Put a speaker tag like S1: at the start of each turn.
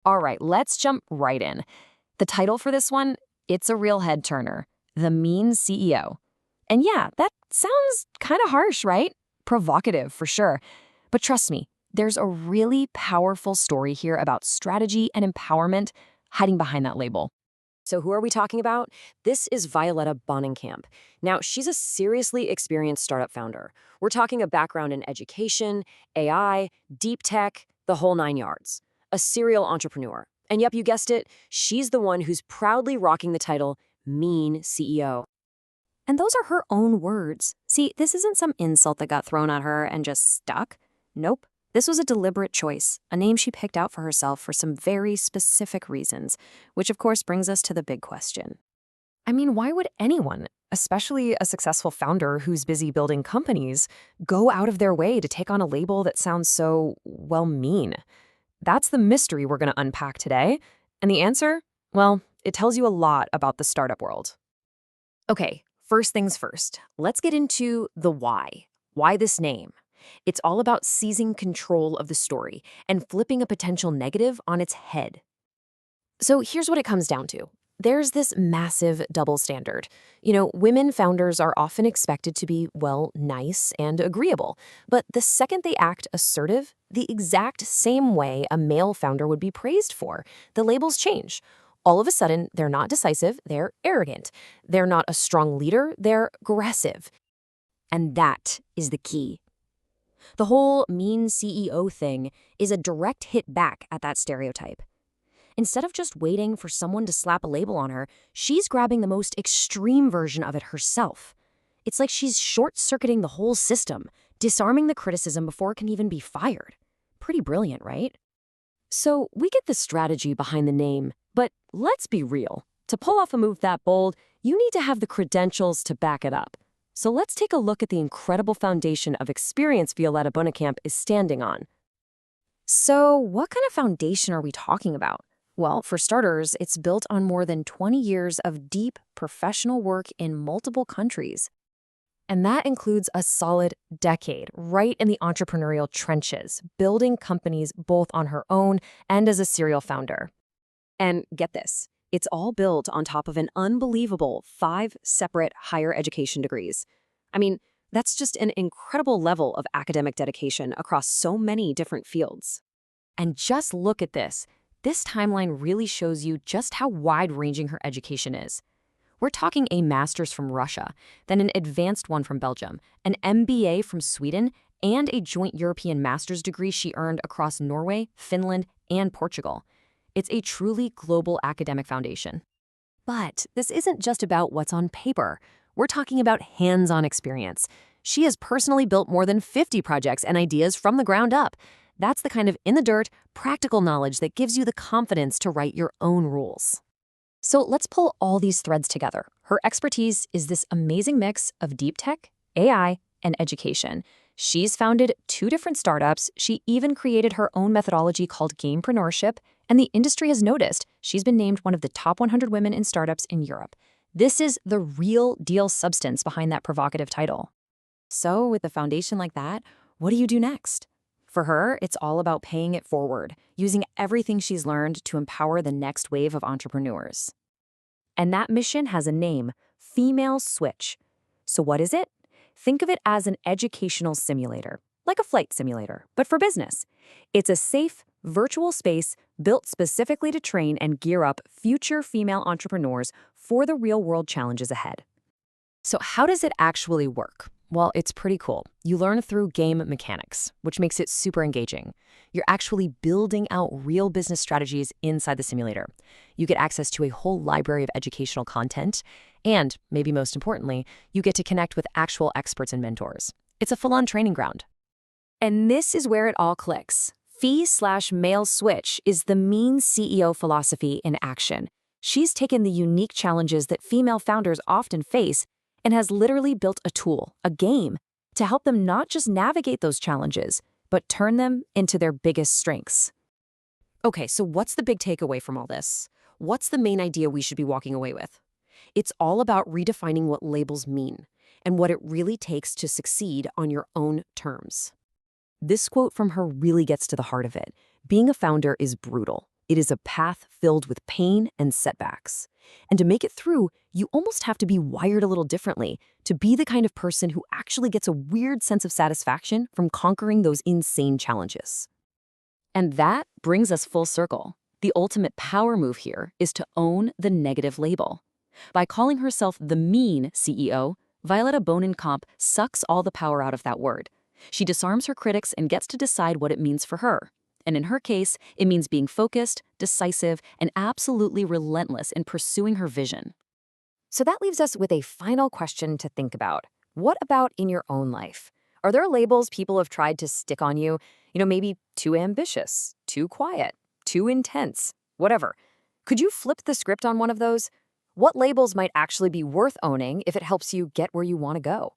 S1: All right, let's jump right in. The title for this one, it's a real head turner. The Mean CEO. And yeah, that sounds kind of harsh, right? Provocative for sure. But trust me, there's a really powerful story here about strategy and empowerment hiding behind that label.
S2: So who are we talking about? This is Violetta Bonenkamp. Now, she's a seriously experienced startup founder. We're talking a background in education, AI, deep tech, the whole nine yards. A serial entrepreneur. And yep, you guessed it, she's the one who's proudly rocking the title Mean CEO.
S3: And those are her own words. See, this isn't some insult that got thrown at her and just stuck. Nope. This was a deliberate choice, a name she picked out for herself for some very specific reasons, which of course brings us to the big question.
S1: I mean, why would anyone, especially a successful founder who's busy building companies, go out of their way to take on a label that sounds so, well, mean? That's the mystery we're going to unpack today. And the answer? Well, it tells you a lot about the startup world. Okay, first things first. Let's get into the why. Why this name? It's all about seizing control of the story and flipping a potential negative on its head. So here's what it comes down to. There's this massive double standard. Women founders are often expected to be, well, nice and agreeable. But the second they act assertive, the exact same way a male founder would be praised for, the labels change. All of a sudden, they're not decisive, they're arrogant. They're not a strong leader, they're aggressive. And that is the key. The whole mean CEO thing is a direct hit back at that stereotype. Instead of just waiting for someone to slap a label on her, she's grabbing the most extreme version of it herself. It's like she's short-circuiting the whole system, disarming the criticism before it can even be fired. Pretty brilliant, right? So we get the strategy behind the name, but let's be real. To pull off a move that bold, you need to have the credentials to back it up. So let's take a look at the incredible foundation of experience Violetta Bonenkamp is standing on. So what kind of foundation are we talking about? Well, for starters, it's built on more than 20 years of deep professional work in multiple countries. And that includes a solid decade right in the entrepreneurial trenches, building companies both on her own and as a serial founder. And get this, it's all built on top of an unbelievable 5 separate higher education degrees. I mean, that's just an incredible level of academic dedication across so many different fields. And just look at this. This timeline really shows you just how wide-ranging her education is. We're talking a master's from Russia, then an advanced one from Belgium, an MBA from Sweden, and a joint European master's degree she earned across Norway, Finland, and Portugal. It's a truly global academic foundation. But this isn't just about what's on paper. We're talking about hands-on experience. She has personally built more than 50 projects and ideas from the ground up. That's the kind of in-the-dirt, practical knowledge that gives you the confidence to write your own rules. So let's pull all these threads together. Her expertise is this amazing mix of deep tech, AI, and education. She's founded 2 different startups. She even created her own methodology called gamepreneurship, and the industry has noticed she's been named one of the top 100 women in startups in Europe. This is the real deal substance behind that provocative title. So with a foundation like that, what do you do next? For her, it's all about paying it forward, using everything she's learned to empower the next wave of entrepreneurs. And that mission has a name, Female Switch. So what is it? Think of it as an educational simulator, like a flight simulator, but for business. It's a safe, virtual space built specifically to train and gear up future female entrepreneurs for the real-world challenges ahead. So how does it actually work? Well, it's pretty cool. You learn through game mechanics, which makes it super engaging. You're actually building out real business strategies inside the simulator. You get access to a whole library of educational content, and, maybe most importantly, you get to connect with actual experts and mentors. It's a full-on training ground. And this is where it all clicks. Fee/male switch is the mean CEO philosophy in action. She's taken the unique challenges that female founders often face and has literally built a tool, a game, to help them not just navigate those challenges, but turn them into their biggest strengths. Okay, so what's the big takeaway from all this? What's the main idea we should be walking away with? It's all about redefining what labels mean and what it really takes to succeed on your own terms. This quote from her really gets to the heart of it. Being a founder is brutal.
S2: It is a path filled with pain and setbacks. And to make it through, you almost have to be wired a little differently to be the kind of person who actually gets a weird sense of satisfaction from conquering those insane challenges. And that brings us full circle. The ultimate power move here is to own the negative label. By calling herself the mean CEO, Violetta Bonenkamp sucks all the power out of that word. She disarms her critics and gets to decide what it means for her. And in her case, it means being focused, decisive, and absolutely relentless in pursuing her vision.
S1: So that leaves us with a final question to think about. What about in your own life? Are there labels people have tried to stick on you? Maybe too ambitious, too quiet, too intense, whatever. Could you flip the script on one of those? What labels might actually be worth owning if it helps you get where you want to go?